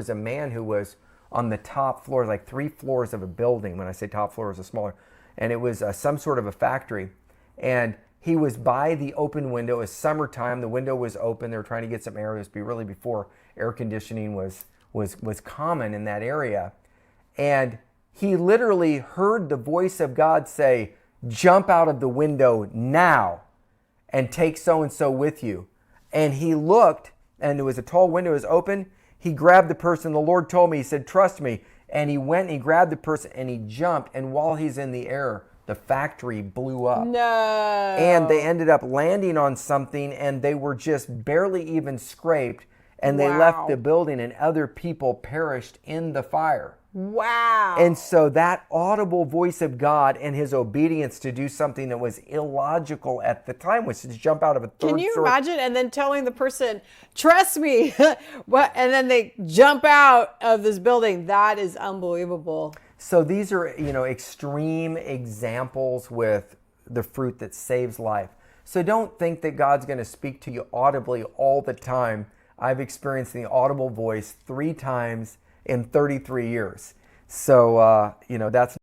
was a man who was on the top floor, like 3 floors of a building. When I say top floor, it was a smaller, and it was some sort of a factory. And he was by the open window. It was summertime. The window was open. They were trying to get some air. This would be really before air conditioning was common in that area. And he literally heard the voice of God say, "Jump out of the window now and take so-and-so with you." And he looked, and it was a tall window. It was open. He grabbed the person. The Lord told me, he said, "Trust me." And he went and he grabbed the person and he jumped. And while he's in the air, the factory blew up. No. And they ended up landing on something, and they were just barely even scraped. And they left the building, and other people perished in the fire. Wow. And so that audible voice of God and his obedience to do something that was illogical at the time was to jump out of a third Can you story. imagine? And then telling the person, "Trust me." What? And then they jump out of this building. That is unbelievable. So these are, extreme examples with the fruit that saves life. So don't think that God's going to speak to you audibly all the time. I've experienced the audible voice 3 times in 33 years. So, that's